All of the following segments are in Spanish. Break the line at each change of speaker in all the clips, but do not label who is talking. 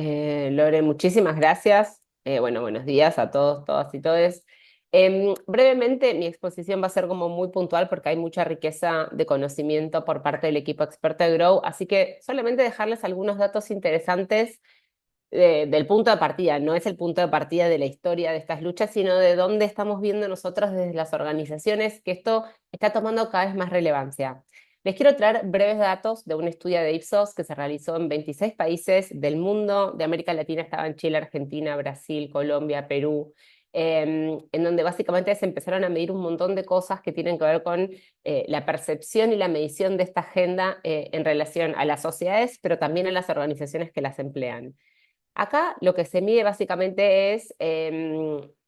Lore, muchísimas gracias. Bueno, buenos días a todos, todas y todes. Brevemente, mi exposición va a ser como muy puntual porque hay mucha riqueza de conocimiento por parte del equipo experto de Grow, así que solamente dejarles algunos datos interesantes del punto de partida. No es el punto de partida de la historia de estas luchas, sino de dónde estamos viendo nosotros desde las organizaciones que esto está tomando cada vez más relevancia. Les quiero traer breves datos de un estudio de Ipsos que se realizó en 26 países del mundo. De América Latina estaban Chile, Argentina, Brasil, Colombia, Perú, en donde básicamente se empezaron a medir un montón de cosas que tienen que ver con la percepción y la medición de esta agenda en relación a las sociedades, pero también a las organizaciones que las emplean. Acá lo que se mide básicamente es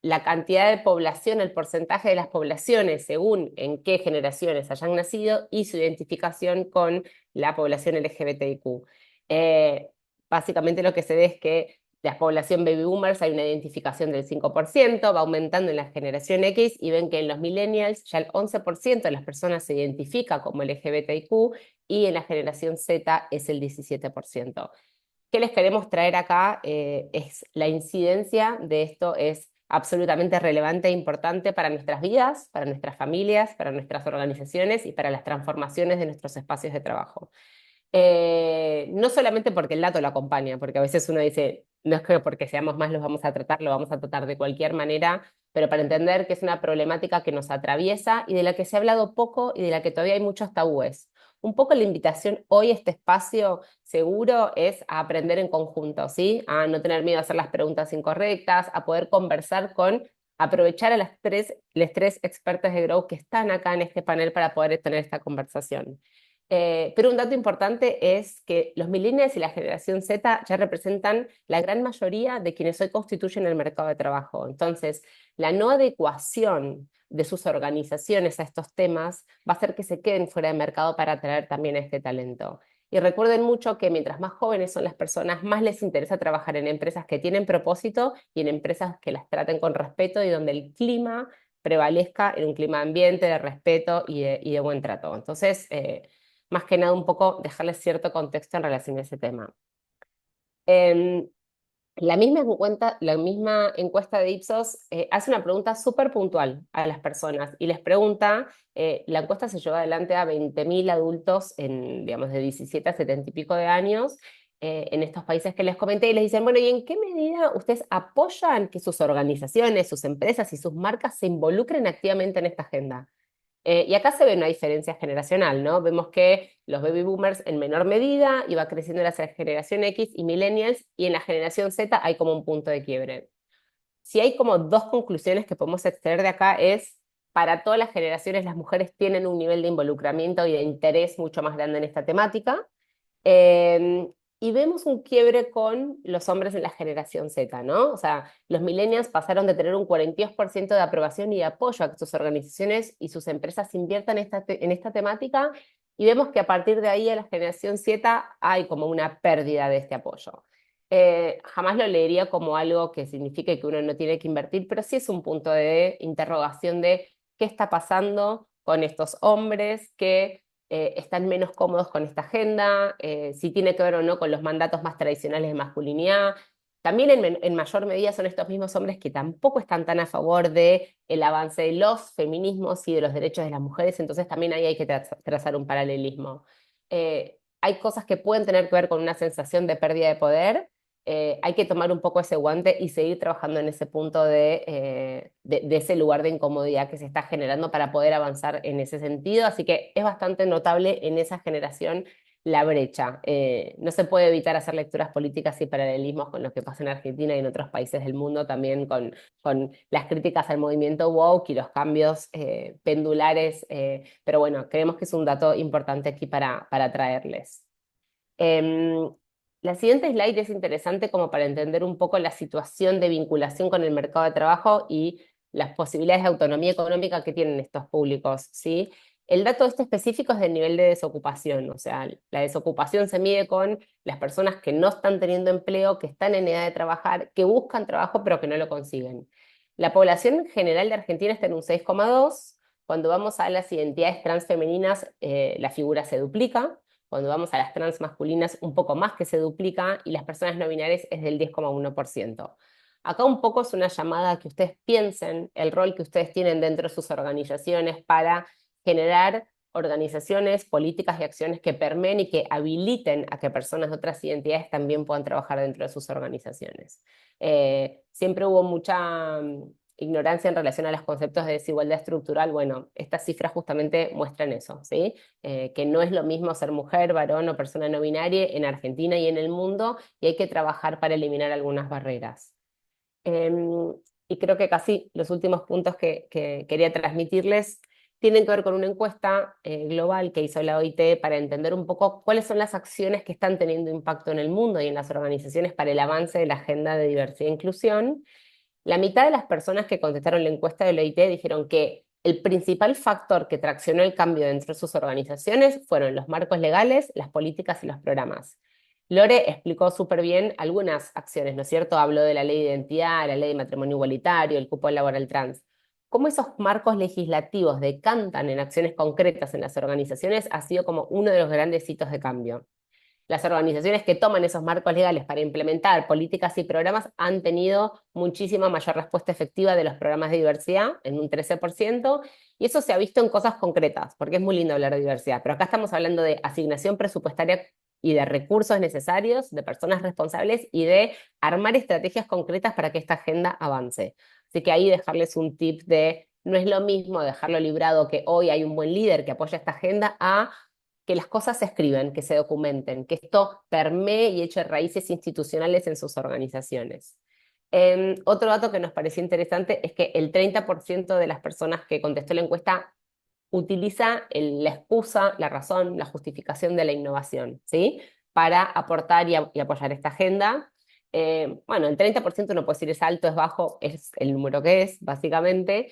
la cantidad de población, el porcentaje de las poblaciones según en qué generaciones hayan nacido y su identificación con la población LGBTIQ. Eh, Básicamente lo que se ve es que la población baby boomers hay una identificación del 5%, va aumentando en la generación X y ven que en los millennials ya el 11% de las personas se identifica como LGBTIQ y en la generación Z es el 17%. ¿Qué les queremos traer acá? Es la incidencia de esto es absolutamente relevante e importante para nuestras vidas, para nuestras familias, para nuestras organizaciones y para las transformaciones de nuestros espacios de trabajo. No solamente porque el dato lo acompaña, porque a veces uno dice, no es que porque seamos más los vamos a tratar, lo vamos a tratar de cualquier manera, pero para entender que es una problemática que nos atraviesa y de la que se ha hablado poco y de la que todavía hay muchos tabúes. Un poco la invitación hoy a este espacio seguro es a aprender en conjunto, ¿sí? A no tener miedo a hacer las preguntas incorrectas, a poder conversar con, aprovechar a las tres expertas de Grow que están acá en este panel para poder tener esta conversación. Pero un dato importante es que los millennials y la generación Z ya representan la gran mayoría de quienes hoy constituyen el mercado de trabajo. Entonces, la no adecuación de sus organizaciones a estos temas va a hacer que se queden fuera de mercado para atraer también a este talento. Y recuerden mucho que mientras más jóvenes son las personas, más les interesa trabajar en empresas que tienen propósito y en empresas que las traten con respeto y donde el clima prevalezca en un clima de ambiente, de respeto y de buen trato. Entonces, más que nada un poco dejarles cierto contexto en relación a ese tema. Eh, la misma encuesta de Ipsos hace una pregunta súper puntual a las personas y les pregunta, la encuesta se llevó adelante a 20.000 adultos en, digamos, de 17 a 70 y pico de años en estos países que les comenté y les dicen, bueno, ¿y en qué medida ustedes apoyan que sus organizaciones, sus empresas y sus marcas se involucren activamente en esta agenda? Y acá se ve una diferencia generacional, ¿no? Vemos que los baby boomers en menor medida iba creciendo la generación X y millennials, y en la generación Z hay como un punto de quiebre. Si hay como dos conclusiones que podemos extraer de acá es, para todas las generaciones las mujeres tienen un nivel de involucramiento y de interés mucho más grande en esta temática, eh, y vemos un quiebre con los hombres en la generación Z, ¿no? O sea, los millennials pasaron de tener un 42% de aprobación y de apoyo a que sus organizaciones y sus empresas inviertan en esta temática, y vemos que a partir de ahí a la generación Z hay como una pérdida de este apoyo. Jamás lo leería como algo que signifique que uno no tiene que invertir, pero sí es un punto de interrogación de qué está pasando con estos hombres que están menos cómodos con esta agenda, si tiene que ver o no con los mandatos más tradicionales de masculinidad. También en mayor medida son estos mismos hombres que tampoco están tan a favor de el avance de los feminismos y de los derechos de las mujeres, entonces también ahí hay que trazar un paralelismo. Hay cosas que pueden tener que ver con una sensación de pérdida de poder. Hay que tomar un poco ese guante y seguir trabajando en ese punto de ese lugar de incomodidad que se está generando para poder avanzar en ese sentido. Así que es bastante notable en esa generación la brecha. No se puede evitar hacer lecturas políticas y paralelismos con lo que pasa en Argentina y en otros países del mundo, también con las críticas al movimiento woke y los cambios pendulares, pero bueno, creemos que es un dato importante aquí para traerles. Em, la siguiente slide es interesante como para entender un poco la situación de vinculación con el mercado de trabajo y las posibilidades de autonomía económica que tienen estos públicos, ¿sí? El dato este específico es del nivel de desocupación, o sea, la desocupación se mide con las personas que no están teniendo empleo, que están en edad de trabajar, que buscan trabajo pero que no lo consiguen. La población general de Argentina está en un 6,2. Cuando vamos a las identidades transfemeninas, la figura se duplica. Cuando vamos a las trans masculinas, un poco más, que se duplica, y las personas no binarias es del 10,1%. Acá un poco es una llamada a que ustedes piensen el rol que ustedes tienen dentro de sus organizaciones para generar organizaciones, políticas y acciones que permeen y que habiliten a que personas de otras identidades también puedan trabajar dentro de sus organizaciones. Siempre hubo mucha ignorancia en relación a los conceptos de desigualdad estructural. Bueno, estas cifras justamente muestran eso, ¿sí? Que no es lo mismo ser mujer, varón o persona no binaria en Argentina y en el mundo, y hay que trabajar para eliminar algunas barreras. Y creo que casi los últimos puntos que quería transmitirles tienen que ver con una encuesta global que hizo la OIT para entender un poco cuáles son las acciones que están teniendo impacto en el mundo y en las organizaciones para el avance de la agenda de diversidad e inclusión. La mitad de las personas que contestaron la encuesta de la OIT dijeron que el principal factor que traccionó el cambio dentro de sus organizaciones fueron los marcos legales, las políticas y los programas. Lore explicó súper bien algunas acciones, ¿no es cierto? Habló de la ley de identidad, la ley de matrimonio igualitario, el cupo laboral trans. Cómo esos marcos legislativos decantan en acciones concretas en las organizaciones ha sido como uno de los grandes hitos de cambio. Las organizaciones que toman esos marcos legales para implementar políticas y programas han tenido muchísima mayor respuesta efectiva de los programas de diversidad, en un 13%, y eso se ha visto en cosas concretas, porque es muy lindo hablar de diversidad, pero acá estamos hablando de asignación presupuestaria y de recursos necesarios, de personas responsables y de armar estrategias concretas para que esta agenda avance. Así que ahí dejarles un tip de, no es lo mismo dejarlo librado que hoy hay un buen líder que apoya esta agenda a que las cosas se escriban, que se documenten, que esto permee y eche raíces institucionales en sus organizaciones. Otro dato que nos pareció interesante es que el 30% de las personas que contestó la encuesta utiliza la excusa, la razón, la justificación de la innovación, ¿sí? Para aportar y apoyar esta agenda. Bueno, el 30% no puede decir es alto, es bajo, es el número que es, básicamente.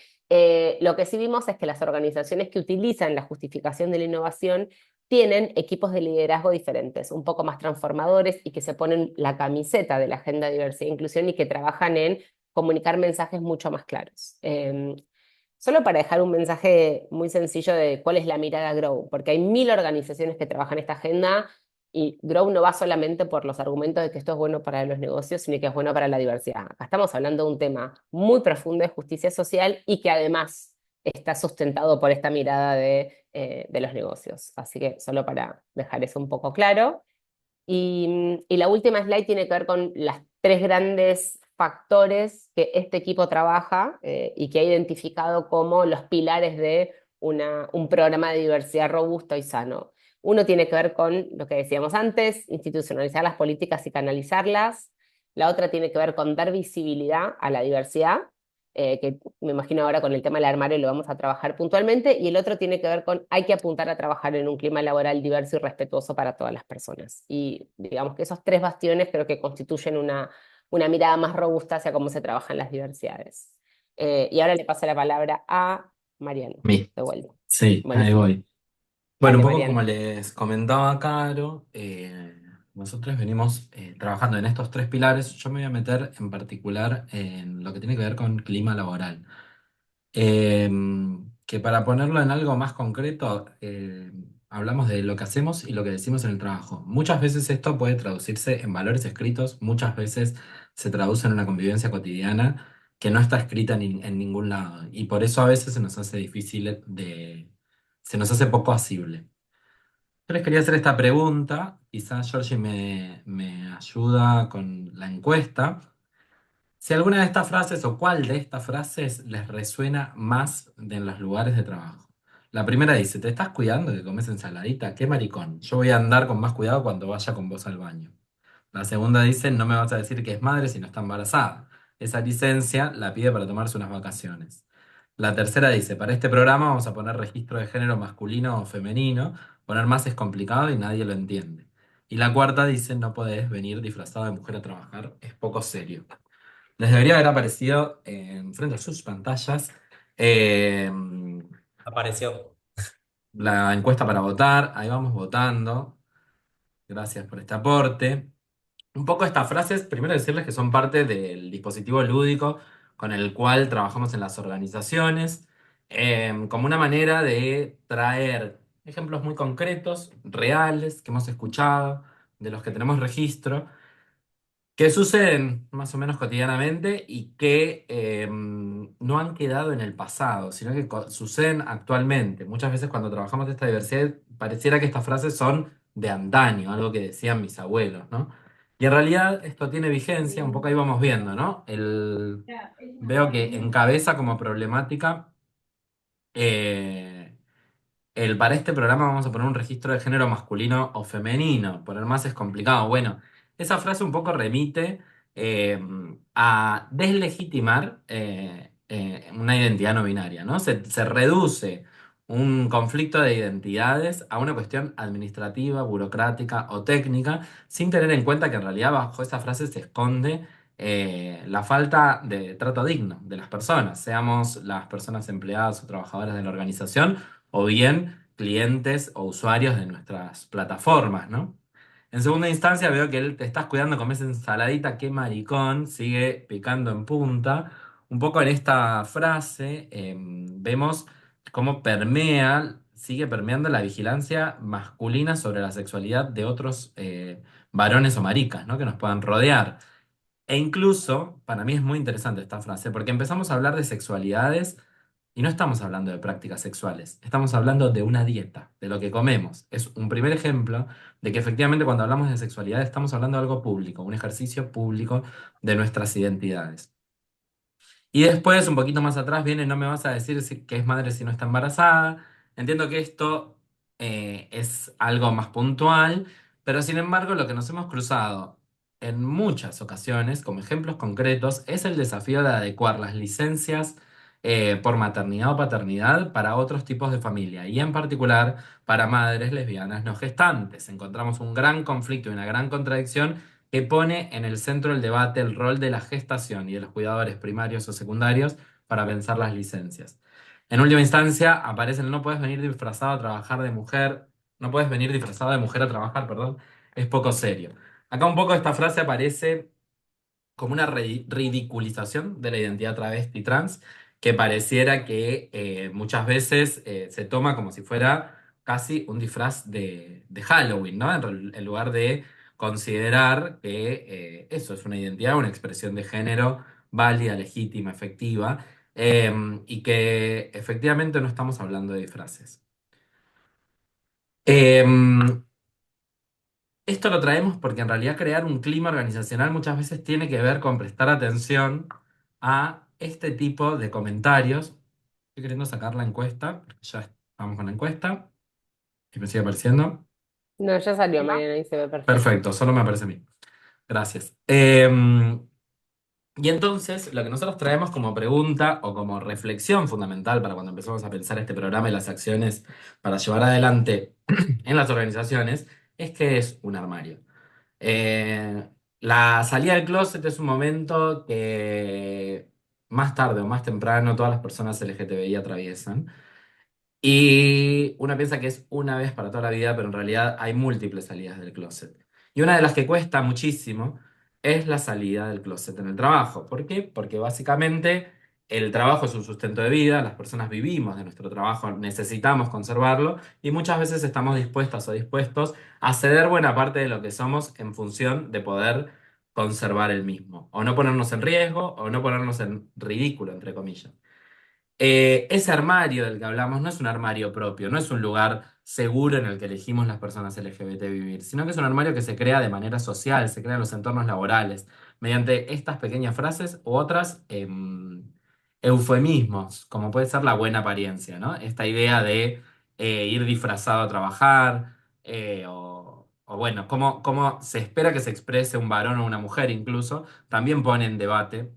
Lo que sí vimos es que las organizaciones que utilizan la justificación de la innovación tienen equipos de liderazgo diferentes, un poco más transformadores y que se ponen la camiseta de la agenda de diversidad e inclusión y que trabajan en comunicar mensajes mucho más claros. Solo para dejar un mensaje muy sencillo de cuál es la mirada Grow, porque hay 1000 organizaciones que trabajan esta agenda y Grow no va solamente por los argumentos de que esto es bueno para los negocios, sino que es bueno para la diversidad. Acá estamos hablando de un tema muy profundo de justicia social y que además está sustentado por esta mirada de los negocios. Así que solo para dejar eso un poco claro. Y la última slide tiene que ver con las tres grandes factores que este equipo trabaja y que ha identificado como los pilares de un programa de diversidad robusto y sano. Uno tiene que ver con lo que decíamos antes, institucionalizar las políticas y canalizarlas. La otra tiene que ver con dar visibilidad a la diversidad, que me imagino ahora con el tema del armario lo vamos a trabajar puntualmente, y el otro tiene que ver con hay que apuntar a trabajar en un clima laboral diverso y respetuoso para todas las personas. Y digamos que esos tres bastiones creo que constituyen una mirada más robusta hacia cómo se trabajan las diversidades. Y ahora le paso la palabra a Mariano,
mí.
de vuelta.
Sí, ahí
Buenísimo.
voy. Bueno, un
Dale,
poco
Mariano.
como les comentaba Caro, nosotros venimos trabajando en estos tres pilares. Yo me voy a meter en particular en lo que tiene que ver con clima laboral. Eh, que para ponerlo en algo más concreto, hablamos de lo que hacemos y lo que decimos en el trabajo. Muchas veces esto puede traducirse en valores escritos, muchas veces se traduce en una convivencia cotidiana que no está escrita en ningún lado. Y por eso a veces se nos hace difícil se nos hace poco asible. Yo les quería hacer esta pregunta, quizás Georgie me ayuda con la encuesta. Si alguna de estas frases o cuál de estas frases les resuena más en los lugares de trabajo. La primera dice, ¿te estás cuidando que comes ensaladita? Qué maricón. Yo voy a andar con más cuidado cuando vaya con vos al baño. La segunda dice, no me vas a decir que es madre si no está embarazada. Esa licencia la pide para tomarse unas vacaciones. La tercera dice, para este programa vamos a poner registro de género masculino o femenino. Poner más es complicado y nadie lo entiende. Y la cuarta dice, no podés venir disfrazado de mujer a trabajar, es poco serio. Les debería haber aparecido en frente a sus pantallas eh,
Apareció.
la encuesta para votar. Ahí vamos votando. Gracias por este aporte. Un poco estas frases, primero decirles que son parte del dispositivo lúdico con el cual trabajamos en las organizaciones, como una manera de traer ejemplos muy concretos, reales, que hemos escuchado, de los que tenemos registro que suceden más o menos cotidianamente y que no han quedado en el pasado, sino que suceden actualmente. Muchas veces cuando trabajamos esta diversidad, pareciera que estas frases son de antaño, algo que decían mis abuelos, ¿no? Y en realidad esto tiene vigencia, un poco ahí vamos viendo, ¿no? Veo que encabeza como problemática. eh, para este programa vamos a poner un registro de género masculino o femenino. Poner más es complicado. Bueno, esa frase un poco remite eh, a deslegitimar una identidad no binaria, ¿no? Se reduce un conflicto de identidades a una cuestión administrativa, burocrática o técnica, sin tener en cuenta que en realidad bajo esa frase se esconde la falta de trato digno de las personas, seamos las personas empleadas o trabajadoras de la organización o bien clientes o usuarios de nuestras plataformas, ¿no? En segunda instancia veo que él te estás cuidando con esa ensaladita, qué maricón, sigue picando en punta. Un poco en esta frase vemos cómo sigue permeando la vigilancia masculina sobre la sexualidad de otros varones o maricas, ¿no? Que nos puedan rodear. E incluso, para mí es muy interesante esta frase, porque empezamos a hablar de sexualidades y no estamos hablando de prácticas sexuales, estamos hablando de una dieta, de lo que comemos. Es un primer ejemplo de que efectivamente cuando hablamos de sexualidad estamos hablando de algo público, un ejercicio público de nuestras identidades. Y después, un poquito más atrás, viene, no me vas a decir que es madre si no está embarazada. Entiendo que esto es algo más puntual, pero sin embargo, lo que nos hemos cruzado en muchas ocasiones, como ejemplos concretos, es el desafío de adecuar las licencias por maternidad o paternidad para otros tipos de familia, y en particular para madres lesbianas no gestantes. Encontramos un gran conflicto y una gran contradicción que pone en el centro del debate el rol de la gestación y de los cuidadores primarios o secundarios para pensar las licencias. En última instancia, aparece el no puedes venir disfrazado a trabajar de mujer, no puedes venir disfrazado de mujer a trabajar, perdón, es poco serio. Acá un poco esta frase aparece como una ridiculización de la identidad travesti trans que pareciera que muchas veces se toma como si fuera casi un disfraz de Halloween, ¿no? En lugar de considerar que eso es una identidad, una expresión de género válida, legítima, efectiva, y que efectivamente no estamos hablando de disfraces. Em, Esto lo traemos porque en realidad crear un clima organizacional muchas veces tiene que ver con prestar atención a este tipo de comentarios. Estoy queriendo sacar la encuesta, porque ya estamos con la encuesta, que me sigue apareciendo.
No, ya salió, Mariana, y se ve perfecto.
Perfecto, solo me aparece a mí. Gracias. Y entonces, lo que nosotros traemos como pregunta o como reflexión fundamental para cuando empezamos a pensar este programa y las acciones para llevar adelante en las organizaciones es que es un armario. Eh, la salida del closet es un momento que más tarde o más temprano todas las personas LGTBI atraviesan. Y uno piensa que es una vez para toda la vida, pero en realidad hay múltiples salidas del closet. Y una de las que cuesta muchísimo es la salida del closet en el trabajo. ¿Por qué? Porque básicamente el trabajo es un sustento de vida, las personas vivimos de nuestro trabajo, necesitamos conservarlo y muchas veces estamos dispuestas o dispuestos a ceder buena parte de lo que somos en función de poder conservar el mismo. O no ponernos en riesgo o no ponernos en ridículo, entre comillas. Ese armario del que hablamos no es un armario propio, no es un lugar seguro en el que elegimos las personas LGBT vivir, sino que es un armario que se crea de manera social, se crea en los entornos laborales, mediante estas pequeñas frases u otras eufemismos, como puede ser la buena apariencia, ¿no? Esta idea de ir disfrazado a trabajar, o bueno, cómo se espera que se exprese un varón o una mujer incluso, también pone en debate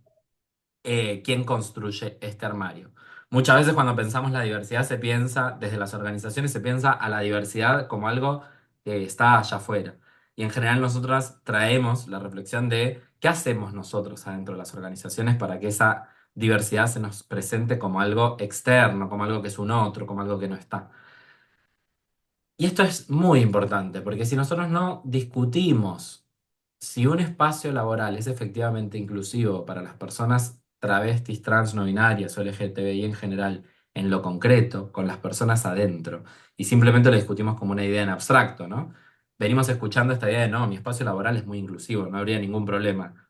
quién construye este armario. Muchas veces cuando pensamos la diversidad se piensa, desde las organizaciones se piensa a la diversidad como algo que está allá afuera. Y en general nosotras traemos la reflexión de qué hacemos nosotros adentro de las organizaciones para que esa diversidad se nos presente como algo externo, como algo que es un otro, como algo que no está. Y esto es muy importante, porque si nosotros no discutimos si un espacio laboral es efectivamente inclusivo para las personas travestis, trans, no binarias o LGTBI en general, en lo concreto, con las personas adentro, y simplemente lo discutimos como una idea en abstracto, ¿no? Venimos escuchando esta idea de, no, mi espacio laboral es muy inclusivo, no habría ningún problema,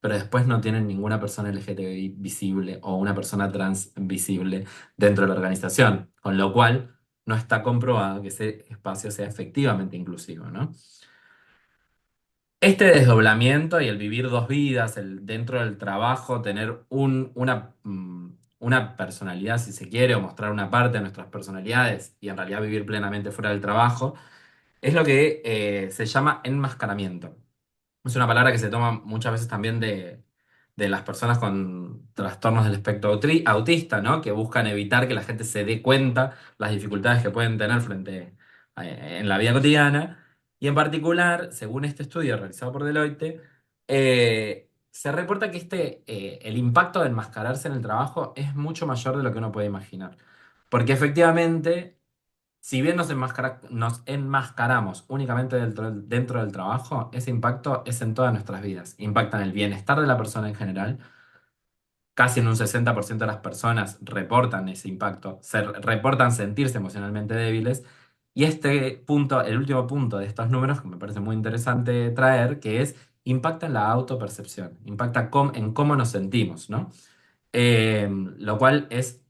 pero después no tienen ninguna persona LGTBI visible o una persona trans visible dentro de la organización, con lo cual no está comprobado que ese espacio sea efectivamente inclusivo, ¿no? Este desdoblamiento y el vivir dos vidas, el dentro del trabajo, tener una personalidad, si se quiere, o mostrar una parte de nuestras personalidades y en realidad vivir plenamente fuera del trabajo, es lo que se llama enmascaramiento. Es una palabra que se toma muchas veces también de las personas con trastornos del espectro autista, ¿no? Que buscan evitar que la gente se dé cuenta las dificultades que pueden tener en la vida cotidiana. Y en particular, según este estudio realizado por Deloitte, se reporta que el impacto de enmascararse en el trabajo es mucho mayor de lo que uno puede imaginar. Porque efectivamente si bien nos enmascaramos únicamente dentro del trabajo, ese impacto es en todas nuestras vidas. Impacta en el bienestar de la persona en general. Casi en un 60% de las personas reportan ese impacto, reportan sentirse emocionalmente débiles. Y este punto, el último punto de estos números, que me parece muy interesante traer, que es impacta en la autopercepción, impacta en cómo nos sentimos, ¿no? Lo cual es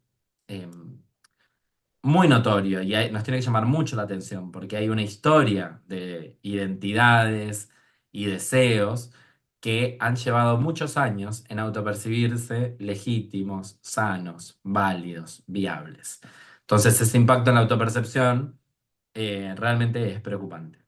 muy notorio y nos tiene que llamar mucho la atención porque hay una historia de identidades y deseos que han llevado muchos años en autopercibirse legítimos, sanos, válidos, viables. Entonces, ese impacto en la autopercepción realmente es preocupante.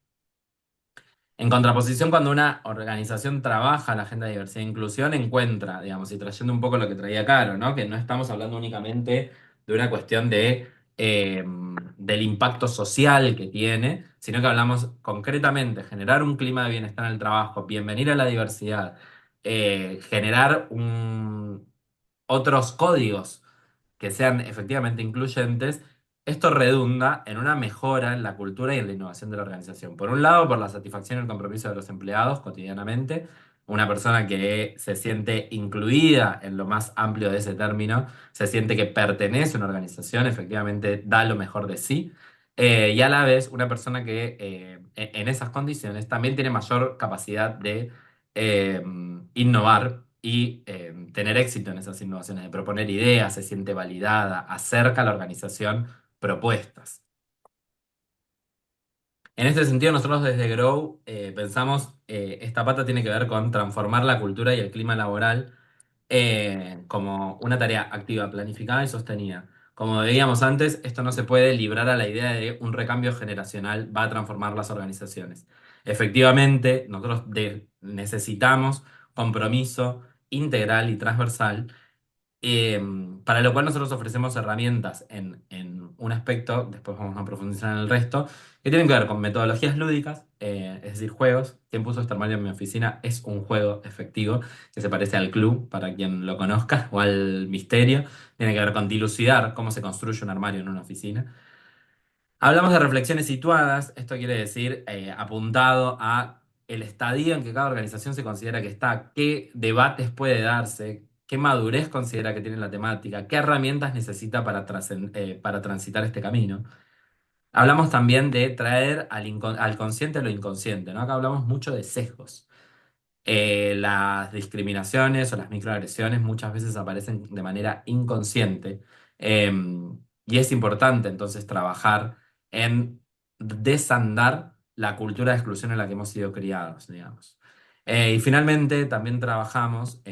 En contraposición, cuando una organización trabaja la agenda de diversidad e inclusión, encuentra, digamos, y trayendo un poco lo que traía Caro, ¿no? Que no estamos hablando únicamente de una cuestión del impacto social que tiene, sino que hablamos concretamente de generar un clima de bienestar en el trabajo, bienvenir a la diversidad, generar otros códigos que sean efectivamente incluyentes, esto redunda en una mejora en la cultura y en la innovación de la organización. Por un lado, por la satisfacción y el compromiso de los empleados cotidianamente, una persona que se siente incluida en lo más amplio de ese término, se siente que pertenece a una organización, efectivamente da lo mejor de sí. Y a la vez, una persona que en esas condiciones también tiene mayor capacidad de eh, innovar y tener éxito en esas innovaciones, de proponer ideas, se siente validada, acerca a la organización propuestas. En este sentido, nosotros desde Grow pensamos, esta pata tiene que ver con transformar la cultura y el clima laboral como una tarea activa, planificada y sostenida. Como veíamos antes, esto no se puede librar a la idea de un recambio generacional va a transformar las organizaciones. Efectivamente, nosotros necesitamos compromiso integral y transversal eh, para lo cual nosotros ofrecemos herramientas en un aspecto, después vamos a profundizar en el resto, que tienen que ver con metodologías lúdicas, es decir, juegos. Quien puso este armario en mi oficina es un juego efectivo que se parece al club, para quien lo conozca, o al misterio. Tiene que ver con dilucidar cómo se construye un armario en una oficina. Hablamos de reflexiones situadas, esto quiere decir apuntado a el estadio en que cada organización se considera que está, qué debates puede darse, qué madurez considera que tiene la temática, qué herramientas necesita para transitar este camino. Hablamos también de traer al consciente lo inconsciente, ¿no? Acá hablamos mucho de sesgos. Las discriminaciones o las microagresiones muchas veces aparecen de manera inconsciente. eh, y es importante entonces trabajar en desandar la cultura de exclusión en la que hemos sido criados, digamos. Y finalmente también trabajamos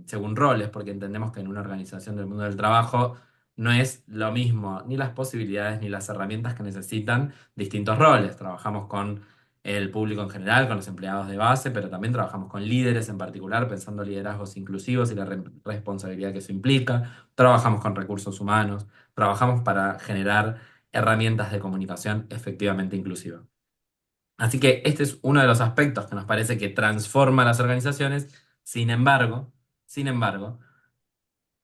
según roles, porque entendemos que en una organización del mundo del trabajo no es lo mismo ni las posibilidades ni las herramientas que necesitan distintos roles. Trabajamos con el público en general, con los empleados de base, pero también trabajamos con líderes en particular, pensando liderazgos inclusivos y la responsabilidad que eso implica. Trabajamos con recursos humanos, trabajamos para generar herramientas de comunicación efectivamente inclusiva. Así que este es uno de los aspectos que nos parece que transforma las organizaciones. Sin embargo,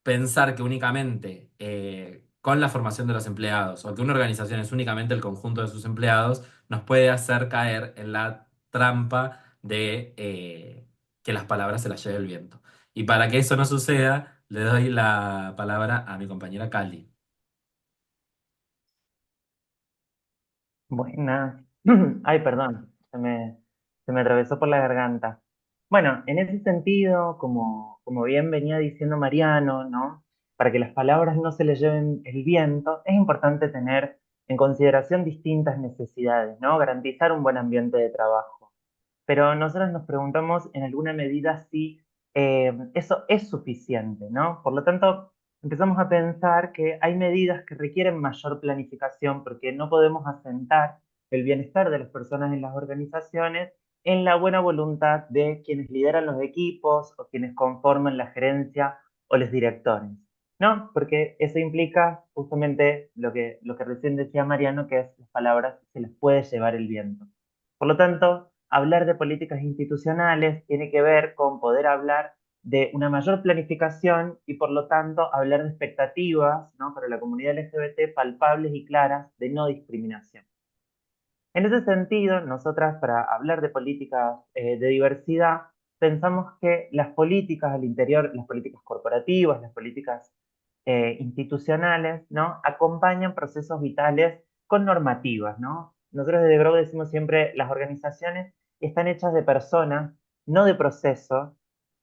pensar que únicamente con la formación de los empleados o que una organización es únicamente el conjunto de sus empleados, nos puede hacer caer en la trampa de que las palabras se las lleve el viento. Y para que eso no suceda, le doy la palabra a mi compañera Cali.
Buenas. Ay, perdón, se me atravesó por la garganta. Bueno, en ese sentido, como bien venía diciendo Mariano, ¿no? Para que las palabras no se les lleven el viento, es importante tener en consideración distintas necesidades, ¿no? Garantizar un buen ambiente de trabajo. Pero nosotros nos preguntamos en alguna medida si eso es suficiente, ¿no? Por lo tanto, empezamos a pensar que hay medidas que requieren mayor planificación porque no podemos asentar el bienestar de las personas en las organizaciones en la buena voluntad de quienes lideran los equipos o quienes conforman la gerencia o los directores, ¿no? Porque eso implica justamente lo que recién decía Mariano, que es las palabras se las puede llevar el viento. Por lo tanto, hablar de políticas institucionales tiene que ver con poder hablar de una mayor planificación y por lo tanto hablar de expectativas, ¿no? Para la comunidad LGBT palpables y claras de no discriminación. En ese sentido, nosotras para hablar de políticas de diversidad, pensamos que las políticas al interior, las políticas corporativas, las políticas institucionales, ¿no? Acompañan procesos vitales con normativas, ¿no? Nosotros desde Grow decimos siempre, las organizaciones están hechas de personas, no de procesos,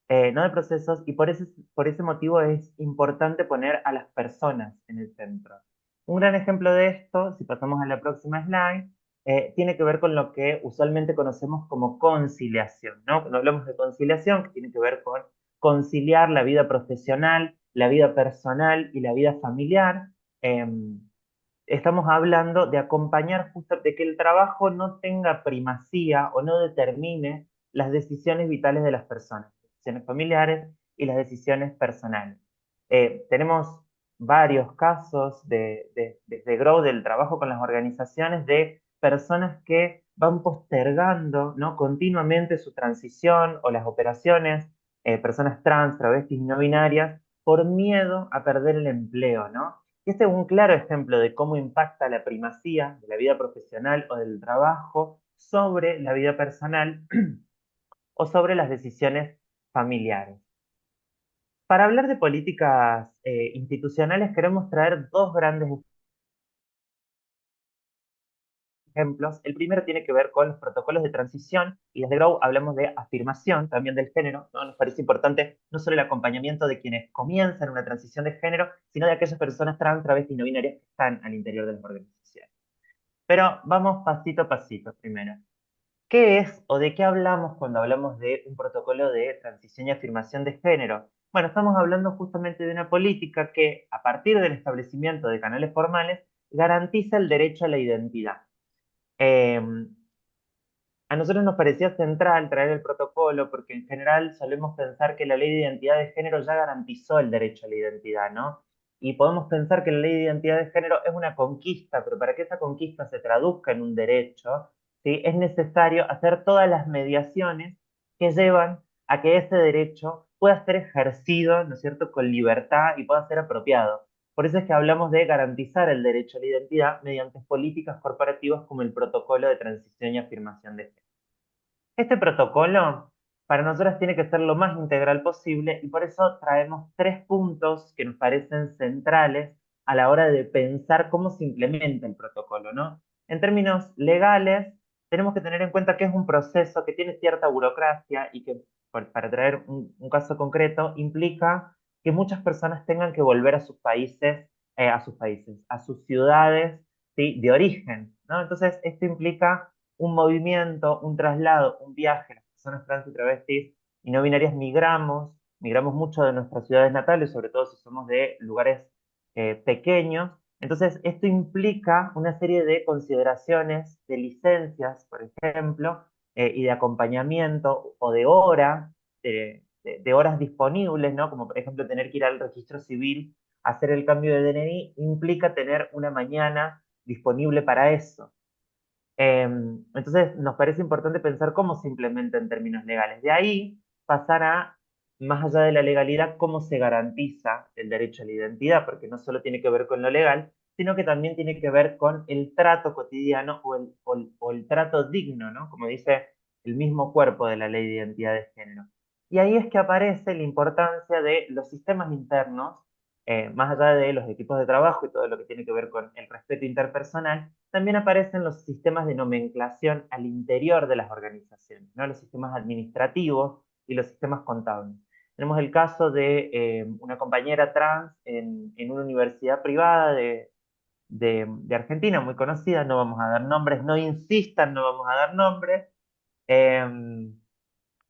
no de procesos, y por ese motivo es importante poner a las personas en el centro. Un gran ejemplo de esto, si pasamos a la próxima slide, tiene que ver con lo que usualmente conocemos como conciliación, ¿no? Cuando hablamos de conciliación, que tiene que ver con conciliar la vida profesional, la vida personal y la vida familiar, estamos hablando de acompañar justo de que el trabajo no tenga primacía o no determine las decisiones vitales de las personas, las decisiones familiares y las decisiones personales. Tenemos varios casos de Grow, del trabajo con las organizaciones, de personas que van postergando, ¿no? Continuamente su transición o las operaciones, personas trans, travestis y no binarias, por miedo a perder el empleo, ¿no? Y este es un claro ejemplo de cómo impacta la primacía de la vida profesional o del trabajo sobre la vida personal o sobre las decisiones familiares. Para hablar de políticas institucionales queremos traer dos grandes ejemplos. El primero tiene que ver con los protocolos de transición y desde Grow hablamos de afirmación también del género, ¿no? Nos parece importante no solo el acompañamiento de quienes comienzan una transición de género, sino de aquellas personas trans, travestis y no binarias que están al interior de las organizaciones. Pero vamos pasito a pasito primero. ¿Qué es o de qué hablamos cuando hablamos de un protocolo de transición y afirmación de género? Bueno, estamos hablando justamente de una política que, a partir del establecimiento de canales formales, garantiza el derecho a la identidad. Eh, a nosotros nos parecía central traer el protocolo porque en general solemos pensar que la ley de identidad de género ya garantizó el derecho a la identidad, ¿no? Y podemos pensar que la ley de identidad de género es una conquista, pero para que esa conquista se traduzca en un derecho, ¿sí? Es necesario hacer todas las mediaciones que llevan a que ese derecho pueda ser ejercido, ¿no es cierto?, con libertad y pueda ser apropiado. Por eso es que hablamos de garantizar el derecho a la identidad mediante políticas corporativas como el protocolo de transición y afirmación de género. Este protocolo para nosotras tiene que ser lo más integral posible y por eso traemos tres puntos que nos parecen centrales a la hora de pensar cómo se implementa el protocolo, ¿no? En términos legales, tenemos que tener en cuenta que es un proceso que tiene cierta burocracia y que, para traer un caso concreto, implica que muchas personas tengan que volver a sus países, a sus ciudades, ¿sí? De origen, ¿no? Entonces, esto implica un movimiento, un traslado, un viaje. Las personas trans y travestis y no binarias migramos mucho de nuestras ciudades natales, sobre todo si somos de lugares pequeños. Entonces, esto implica una serie de consideraciones, de licencias, por ejemplo, y de acompañamiento o de horas, de horas disponibles, ¿no? Como por ejemplo tener que ir al registro civil, hacer el cambio de DNI, implica tener una mañana disponible para eso. Entonces, nos parece importante pensar cómo se implementa en términos legales. De ahí pasar a, más allá de la legalidad, cómo se garantiza el derecho a la identidad, porque no solo tiene que ver con lo legal, sino que también tiene que ver con el trato cotidiano o el trato digno, ¿no? Como dice el mismo cuerpo de la ley de identidad de género. Y ahí es que aparece la importancia de los sistemas internos más allá de los equipos de trabajo y todo lo que tiene que ver con el respeto interpersonal, también aparecen los sistemas de nomenclación al interior de las organizaciones, ¿no? Los sistemas administrativos y los sistemas contables. Tenemos el caso de una compañera trans en una universidad privada de Argentina, muy conocida, no vamos a dar nombres, no insistan, no vamos a dar nombres, eh,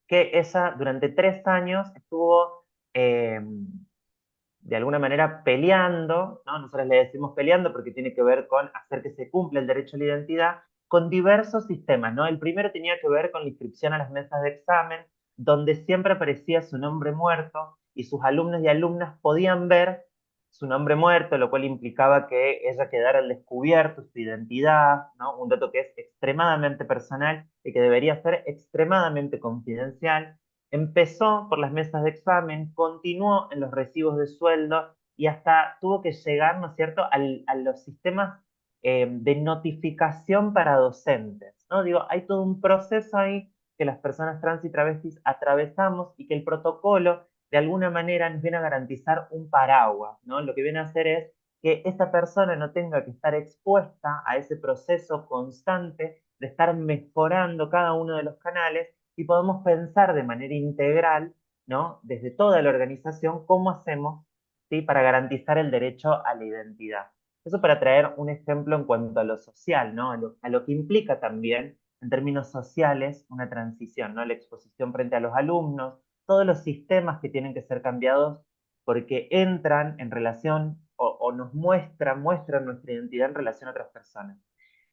que ella durante 3 años estuvo de alguna manera peleando, ¿no? Nosotros le decimos peleando porque tiene que ver con hacer que se cumpla el derecho a la identidad, con diversos sistemas, ¿no? El primero tenía que ver con la inscripción a las mesas de examen, donde siempre aparecía su nombre muerto y sus alumnos y alumnas podían ver su nombre muerto, lo cual implicaba que ella quedara al descubierto su identidad, ¿no? Un dato que es extremadamente personal y que debería ser extremadamente confidencial. Empezó por las mesas de examen, continuó en los recibos de sueldo y hasta tuvo que llegar, ¿no es cierto?, a los sistemas de notificación para docentes, ¿no? Digo, hay todo un proceso ahí que las personas trans y travestis atravesamos y que el protocolo de alguna manera nos viene a garantizar un paraguas, ¿no? Lo que viene a hacer es que esa persona no tenga que estar expuesta a ese proceso constante de estar mejorando cada uno de los canales y podemos pensar de manera integral, ¿no? Desde toda la organización, cómo hacemos, ¿sí? Para garantizar el derecho a la identidad. Eso para traer un ejemplo en cuanto a lo social, ¿no? A lo que implica también, en términos sociales, una transición, ¿no? La exposición frente a los alumnos, todos los sistemas que tienen que ser cambiados porque entran en relación o nos muestran nuestra identidad en relación a otras personas.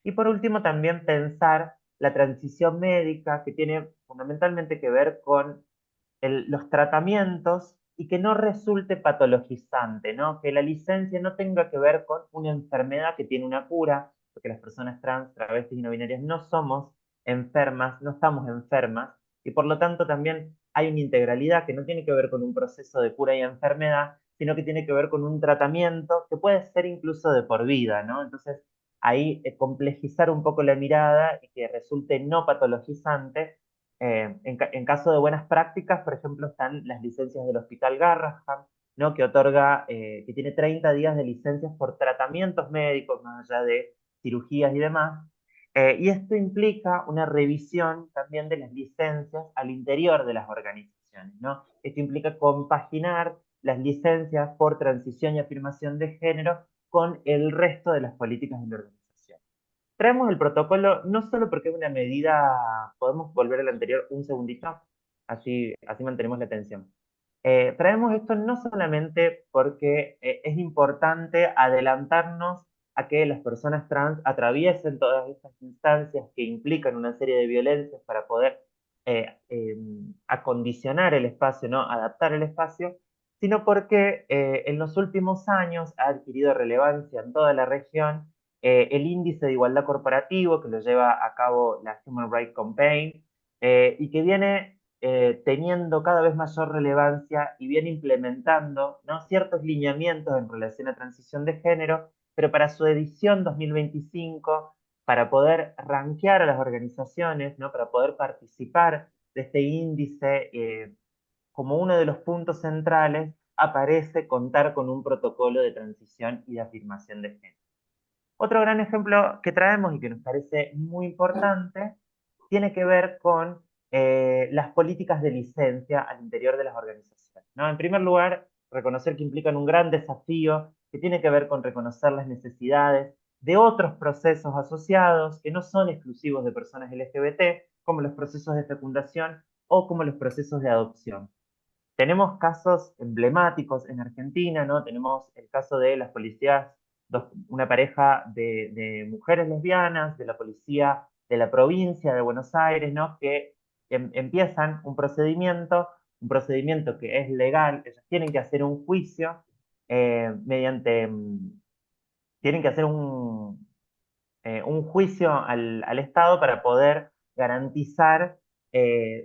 Y por último, también pensar la transición médica que tiene fundamentalmente que ver con los tratamientos y que no resulte patologizante, ¿no? Que la licencia no tenga que ver con una enfermedad que tiene una cura, porque las personas trans, travestis y no binarias no somos enfermas, no estamos enfermas, y por lo tanto también hay una integralidad que no tiene que ver con un proceso de cura y enfermedad, sino que tiene que ver con un tratamiento que puede ser incluso de por vida, ¿no? Entonces, ahí complejizar un poco la mirada y que resulte no patologizante. En caso de buenas prácticas, por ejemplo, están las licencias del Hospital Garrahan, ¿no? Que otorga, que tiene 30 días de licencias por tratamientos médicos, más allá de cirugías y demás. Y esto implica una revisión también de las licencias al interior de las organizaciones, ¿no? Esto implica compaginar las licencias por transición y afirmación de género con el resto de las políticas de la organización. Traemos el protocolo no solo porque es una medida, podemos volver al anterior un segundito, así mantenemos la atención. Traemos esto no solamente porque es importante adelantarnos a que las personas trans atraviesen todas estas instancias que implican una serie de violencias para poder acondicionar el espacio, ¿no? Adaptar el espacio, sino porque en los últimos años ha adquirido relevancia en toda la región el índice de igualdad corporativo que lo lleva a cabo la Human Rights Campaign y que viene teniendo cada vez mayor relevancia y viene implementando, ¿no? Ciertos lineamientos en relación a transición de género, pero para su edición 2025, para poder rankear a las organizaciones, ¿no? Para poder participar de este índice, como uno de los puntos centrales, aparece contar con un protocolo de transición y de afirmación de género. Otro gran ejemplo que traemos y que nos parece muy importante tiene que ver con las políticas de licencia al interior de las organizaciones, ¿no? En primer lugar, reconocer que implican un gran desafío que tiene que ver con reconocer las necesidades de otros procesos asociados que no son exclusivos de personas LGBT, como los procesos de fecundación o como los procesos de adopción. Tenemos casos emblemáticos en Argentina, ¿no? Tenemos el caso de las policías, una pareja de mujeres lesbianas, de la policía de la provincia de Buenos Aires, ¿no? Que empiezan un procedimiento que es legal, ellos tienen que hacer un juicio tienen que hacer un juicio al Estado para poder garantizar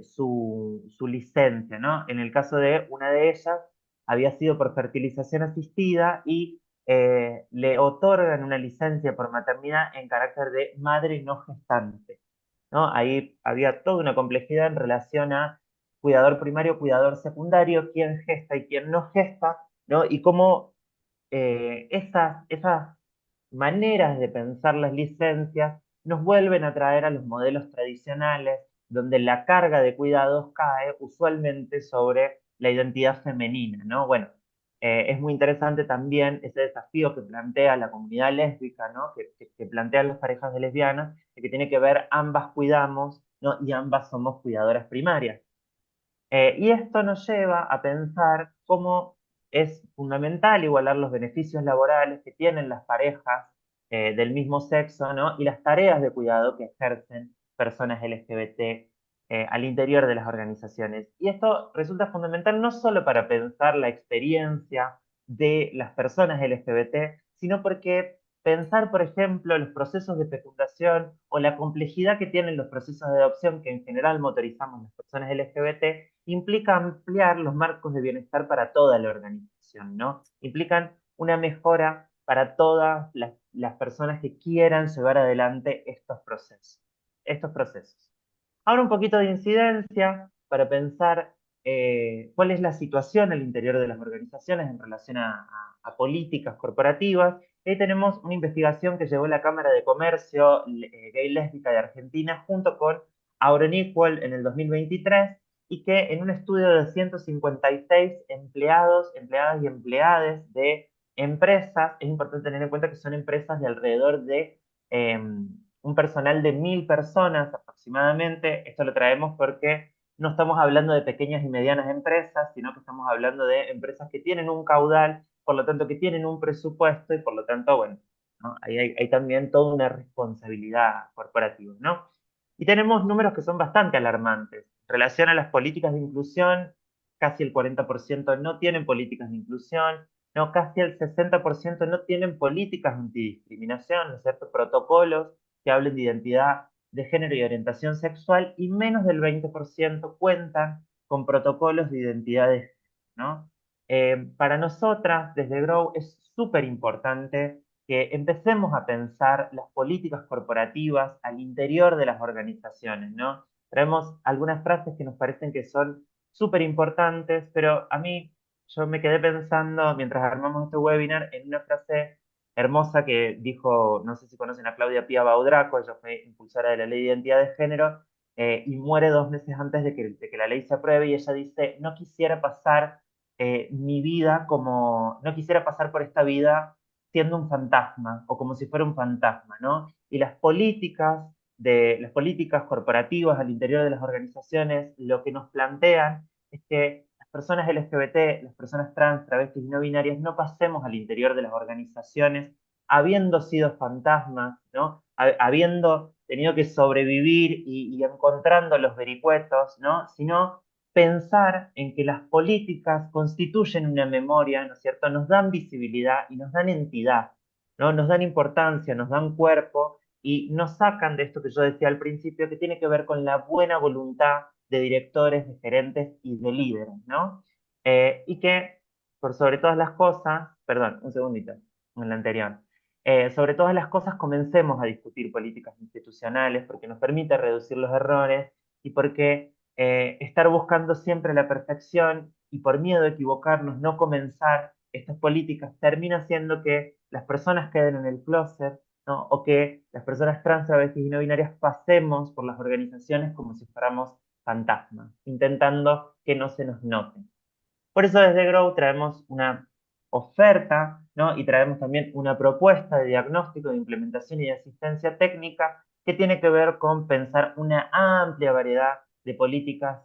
su licencia, ¿no? En el caso de una de ellas, había sido por fertilización asistida y le otorgan una licencia por maternidad en carácter de madre no gestante, ¿no? Ahí había toda una complejidad en relación a cuidador primario, cuidador secundario, quién gesta y quién no gesta, ¿no? Y cómo esas maneras de pensar las licencias nos vuelven a traer a los modelos tradicionales, donde la carga de cuidados cae usualmente sobre la identidad femenina, ¿no? Bueno, es muy interesante también ese desafío que plantea la comunidad lésbica, ¿no? Que plantean las parejas de lesbianas, de que tiene que ver ambas cuidamos, ¿no? Y ambas somos cuidadoras primarias. Y esto nos lleva a pensar cómo es fundamental igualar los beneficios laborales que tienen las parejas del mismo sexo, ¿no? Y las tareas de cuidado que ejercen personas LGBT al interior de las organizaciones. Y esto resulta fundamental no solo para pensar la experiencia de las personas LGBT, sino porque pensar, por ejemplo, los procesos de fecundación o la complejidad que tienen los procesos de adopción que en general motorizamos las personas LGBT implica ampliar los marcos de bienestar para toda la organización, ¿no? Implican una mejora para todas las personas que quieran llevar adelante estos procesos. Estos procesos. Ahora un poquito de incidencia para pensar cuál es la situación al interior de las organizaciones en relación a políticas corporativas. Ahí tenemos una investigación que llevó la Cámara de Comercio Gay Lésbica de Argentina junto con Auron Equal en el 2023 y que en un estudio de 156 empleados, empleadas y empleades de empresas, es importante tener en cuenta que son empresas de alrededor de un personal de 1000 personas aproximadamente. Esto lo traemos porque no estamos hablando de pequeñas y medianas empresas, sino que estamos hablando de empresas que tienen un caudal, por lo tanto que tienen un presupuesto y por lo tanto, bueno, ¿no? Ahí hay también toda una responsabilidad corporativa, ¿no? Y tenemos números que son bastante alarmantes. En relación a las políticas de inclusión, casi el 40% no tienen políticas de inclusión, no, casi el 60% no tienen políticas antidiscriminación, ¿no es cierto? Protocolos que hablen de identidad de género y orientación sexual, y menos del 20% cuentan con protocolos de identidad de género, ¿no? Para nosotras, desde Grow, es súper importante que empecemos a pensar las políticas corporativas al interior de las organizaciones, ¿no? Traemos algunas frases que nos parecen que son súper importantes, pero a mí yo me quedé pensando mientras armamos este webinar en una frase hermosa que dijo, no sé si conocen a Claudia Pía Baudraco, ella fue impulsora de la ley de identidad de género y muere 2 meses antes de que la ley se apruebe y ella dice, no quisiera pasar mi vida como, no quisiera pasar por esta vida siendo un fantasma o como si fuera un fantasma, ¿no? Y las políticas corporativas al interior de las organizaciones, lo que nos plantean es que las personas LGBT, las personas trans, travestis y no binarias no pasemos al interior de las organizaciones habiendo sido fantasmas, ¿no? Habiendo tenido que sobrevivir y encontrando los vericuetos, ¿no? Sino pensar en que las políticas constituyen una memoria, ¿no es cierto? Nos dan visibilidad y nos dan entidad, ¿no? Nos dan importancia, nos dan cuerpo y nos sacan de esto que yo decía al principio, que tiene que ver con la buena voluntad de directores, de gerentes y de líderes, ¿no? Y que, por sobre todas las cosas, perdón, un segundito, en la anterior, sobre todas las cosas comencemos a discutir políticas institucionales porque nos permite reducir los errores y porque estar buscando siempre la perfección y por miedo a equivocarnos, no comenzar estas políticas, termina haciendo que las personas queden en el closet, ¿no? O que las personas trans, travestis y no binarias pasemos por las organizaciones como si fuéramos fantasmas, intentando que no se nos note. Por eso desde Grow traemos una oferta, ¿no? Y traemos también una propuesta de diagnóstico, de implementación y de asistencia técnica que tiene que ver con pensar una amplia variedad de políticas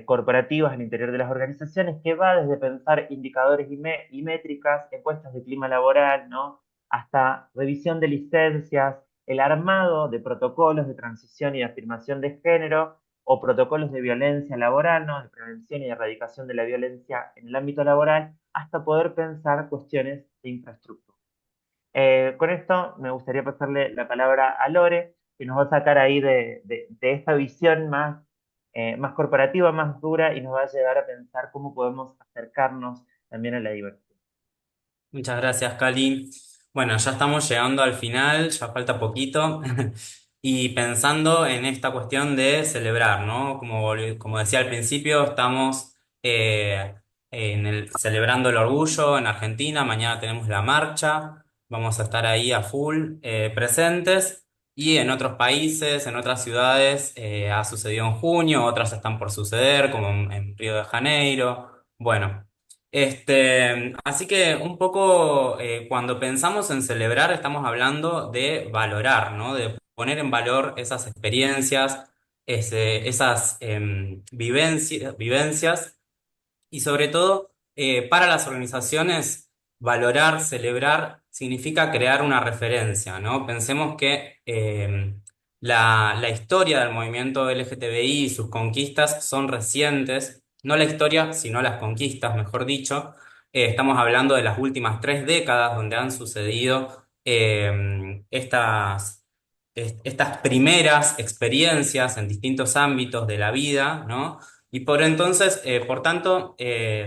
corporativas al interior de las organizaciones, que va desde pensar indicadores y métricas, encuestas de clima laboral, ¿no? Hasta revisión de licencias, el armado de protocolos de transición y de afirmación de género, o protocolos de violencia laboral, ¿no? De prevención y de erradicación de la violencia en el ámbito laboral, hasta poder pensar cuestiones de infraestructura. Con esto me gustaría pasarle la palabra a Lore, que nos va a sacar ahí de esta visión más corporativa, más dura, y nos va a llevar a pensar cómo podemos acercarnos también a la diversidad.
Muchas gracias, Cali. Bueno, ya estamos llegando al final, ya falta poquito. Y pensando en esta cuestión de celebrar, ¿no? Como decía al principio, estamos celebrando el orgullo en Argentina. Mañana tenemos la marcha, vamos a estar ahí a full presentes. Y en otros países, en otras ciudades, ha sucedido en junio, otras están por suceder, como en Río de Janeiro. Bueno, así que un poco cuando pensamos en celebrar, estamos hablando de valorar, ¿no? De poner en valor esas experiencias, esas vivencias y sobre todo, para las organizaciones, valorar, celebrar, significa crear una referencia, ¿no? Pensemos que la historia del movimiento LGTBI y sus conquistas son recientes, no la historia, sino las conquistas, mejor dicho. Estamos hablando de las últimas 3 décadas donde han sucedido estas primeras experiencias en distintos ámbitos de la vida, ¿no? Y por tanto,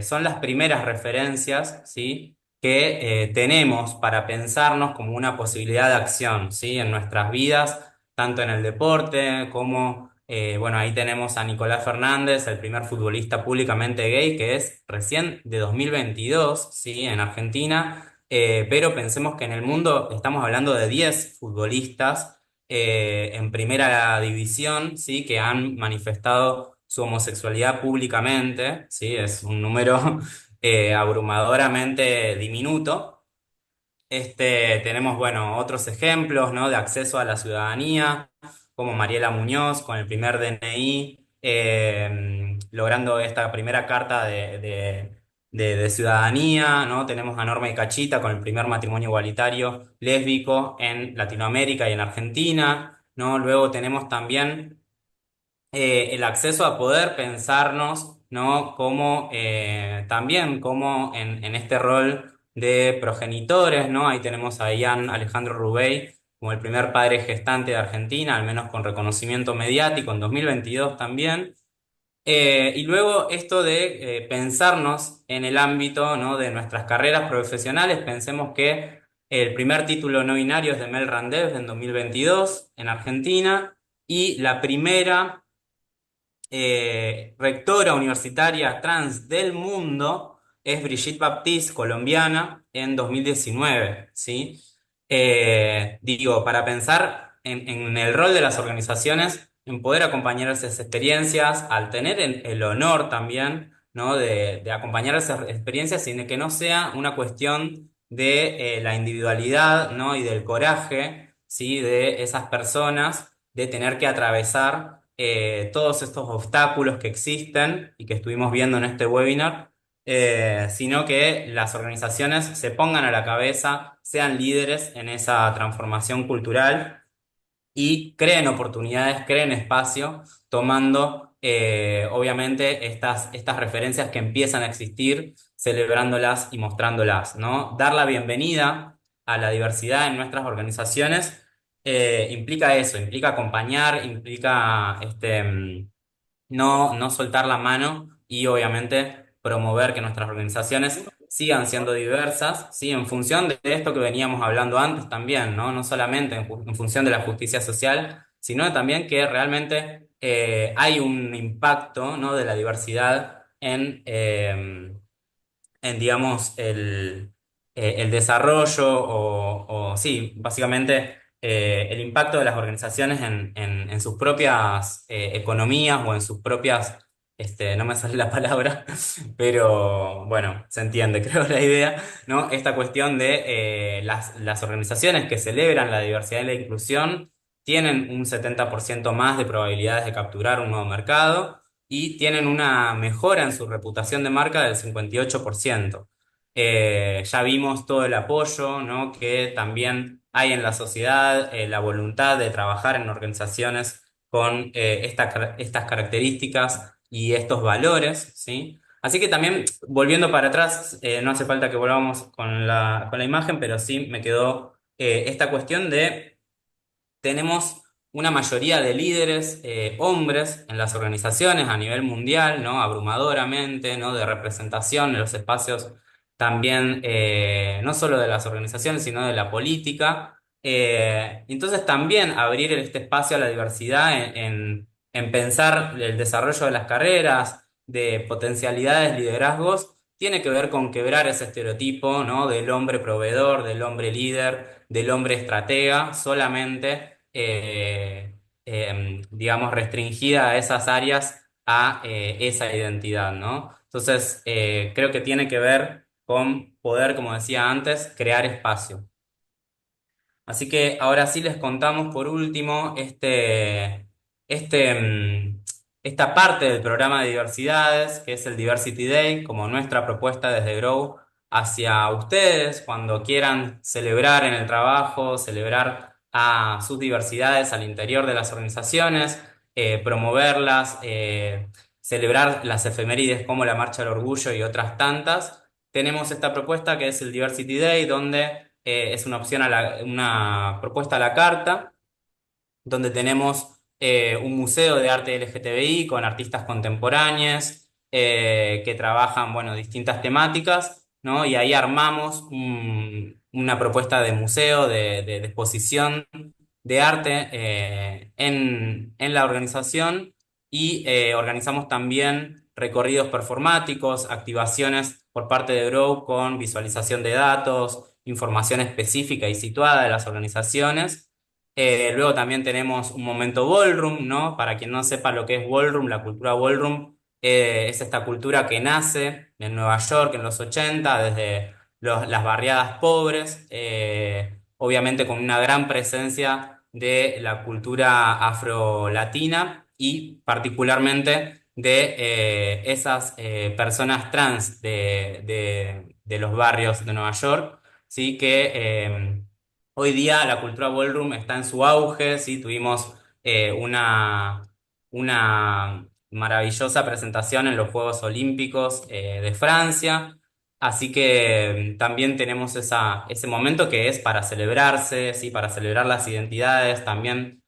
son las primeras referencias, ¿sí? que tenemos para pensarnos como una posibilidad de acción, ¿sí? en nuestras vidas, tanto en el deporte como, bueno, ahí tenemos a Nicolás Fernández, el primer futbolista públicamente gay, que es recién de 2022, ¿sí? en Argentina, pero pensemos que en el mundo estamos hablando de 10 futbolistas en primera división, ¿sí? que han manifestado su homosexualidad públicamente, ¿sí? Es un número abrumadoramente diminuto. Tenemos, bueno, otros ejemplos, ¿no? de acceso a la ciudadanía, como Mariela Muñoz con el primer DNI, logrando esta primera carta de ciudadanía, ¿no? Tenemos a Norma y Cachita con el primer matrimonio igualitario lésbico en Latinoamérica y en Argentina, ¿no? Luego tenemos también el acceso a poder pensarnos, ¿no? Como también como en este rol de progenitores, ¿no? Ahí tenemos a Ian Alejandro Rubey como el primer padre gestante de Argentina, al menos con reconocimiento mediático en 2022 también. Y luego esto de pensarnos en el ámbito, ¿no? de nuestras carreras profesionales, pensemos que el primer título no binario es de Mel Randev en 2022 en Argentina y la primera rectora universitaria trans del mundo es Brigitte Baptiste, colombiana, en 2019, ¿sí? Digo, para pensar en el rol de las organizaciones, en poder acompañar esas experiencias, al tener el honor también, ¿no? de acompañar esas experiencias sin que no sea una cuestión de la individualidad, ¿no? y del coraje, ¿sí? de esas personas de tener que atravesar todos estos obstáculos que existen y que estuvimos viendo en este webinar, sino que las organizaciones se pongan a la cabeza, sean líderes en esa transformación cultural y creen oportunidades, creen espacio, tomando obviamente estas referencias que empiezan a existir, celebrándolas y mostrándolas, ¿no? Dar la bienvenida a la diversidad en nuestras organizaciones implica eso, implica acompañar, implica no soltar la mano y obviamente promover que nuestras organizaciones sigan siendo diversas, ¿sí? En función de esto que veníamos hablando antes también, ¿no? No solamente en función de la justicia social, sino también que realmente hay un impacto, ¿no? de la diversidad en digamos, el desarrollo o sí, básicamente el impacto de las organizaciones en sus propias economías o en sus propias, no me sale la palabra, pero bueno, se entiende, creo la idea, ¿no? Esta cuestión de las organizaciones que celebran la diversidad y la inclusión tienen un 70% más de probabilidades de capturar un nuevo mercado y tienen una mejora en su reputación de marca del 58%. Ya vimos todo el apoyo, ¿no? que también hay en la sociedad, la voluntad de trabajar en organizaciones con estas características y estos valores, ¿sí? Así que también, volviendo para atrás, no hace falta que volvamos con la imagen, pero sí me quedó esta cuestión de tenemos una mayoría de líderes hombres en las organizaciones a nivel mundial, ¿no? Abrumadoramente, ¿no? De representación en los espacios también, no solo de las organizaciones, sino de la política. Entonces también abrir este espacio a la diversidad en pensar el desarrollo de las carreras, de potencialidades, liderazgos, tiene que ver con quebrar ese estereotipo, ¿no? Del hombre proveedor, del hombre líder, del hombre estratega, solamente, digamos, restringida a esas áreas, a esa identidad, ¿no? Entonces, creo que tiene que ver con poder, como decía antes, crear espacio. Así que ahora sí les contamos por último este, esta parte del programa de diversidades, que es el Diversity Day, como nuestra propuesta desde Grow hacia ustedes cuando quieran celebrar en el trabajo, celebrar a sus diversidades al interior de las organizaciones, promoverlas, celebrar las efemérides como la Marcha del Orgullo y otras tantas. Tenemos esta propuesta que es el Diversity Day, donde es una opción una propuesta a la carta, donde tenemos un museo de arte LGTBI con artistas contemporáneos que trabajan, bueno, distintas temáticas, ¿no? Y ahí armamos una propuesta de museo, de exposición de arte en la organización y organizamos también recorridos performáticos, activaciones por parte de Grow con visualización de datos, información específica y situada de las organizaciones. Luego también tenemos un momento ballroom, ¿no? Para quien no sepa lo que es ballroom, la cultura ballroom es esta cultura que nace en Nueva York en los 80 desde las barriadas pobres, obviamente con una gran presencia de la cultura afrolatina y particularmente de esas personas trans de los barrios de Nueva York, ¿sí? Que hoy día la cultura ballroom está en su auge, ¿sí? Tuvimos una maravillosa presentación en los Juegos Olímpicos de Francia, así que también tenemos ese momento que es para celebrarse, ¿sí? Para celebrar las identidades, también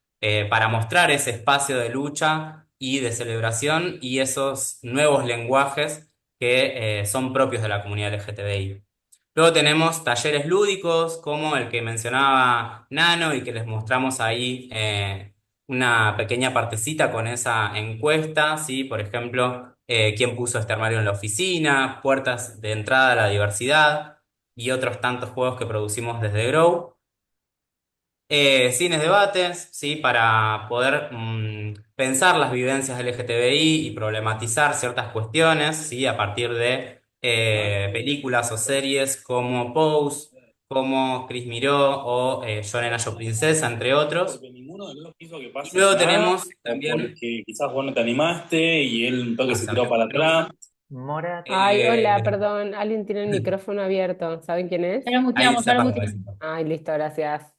para mostrar ese espacio de lucha y de celebración y esos nuevos lenguajes que son propios de la comunidad LGTBI. Luego tenemos talleres lúdicos como el que mencionaba Nano y que les mostramos ahí una pequeña partecita con esa encuesta, ¿sí? Por ejemplo, quién puso este armario en la oficina, puertas de entrada a la diversidad y otros tantos juegos que producimos desde Grow. Cines debates, ¿sí? Para poder pensar las vivencias LGTBI y problematizar ciertas cuestiones, ¿sí? A partir de películas o series como Pose, como Chris Miró o Yo, Nena, Yo, Princesa, entre otros.
Porque ninguno de los dos quiso que
Y
pase
luego
nada,
tenemos
o
también...
porque quizás vos no te animaste y él un toque se tiró
Acerca el
para atrás.
micrófono.
Morat,
Ay, hola,
Eh,
perdón, alguien tiene el micrófono abierto. ¿Saben quién es?
ahí se apagó.
Ay, listo, gracias.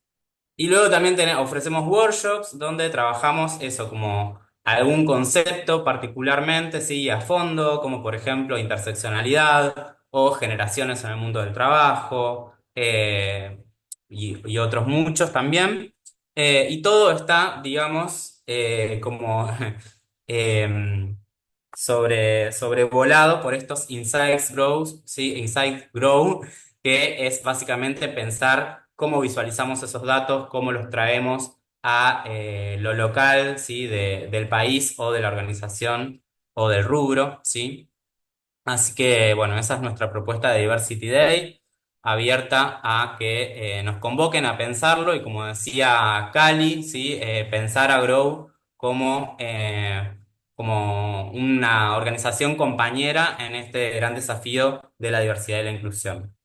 Y luego también ofrecemos workshops donde trabajamos eso, como algún concepto particularmente, sí, a fondo, como por ejemplo interseccionalidad o generaciones en el mundo del trabajo, y otros muchos también. Y todo está, digamos, como em, sobrevolado por estos Insights Grow, ¿sí? Insight Grow, que es básicamente pensar cómo visualizamos esos datos, cómo los traemos a lo local, ¿sí? Del país o de la organización o del rubro, ¿sí? Así que, bueno, esa es nuestra propuesta de Diversity Day, abierta a que nos convoquen a pensarlo y como decía Cali, ¿sí? Pensar a Grow como una organización compañera en este gran desafío de la diversidad y la inclusión.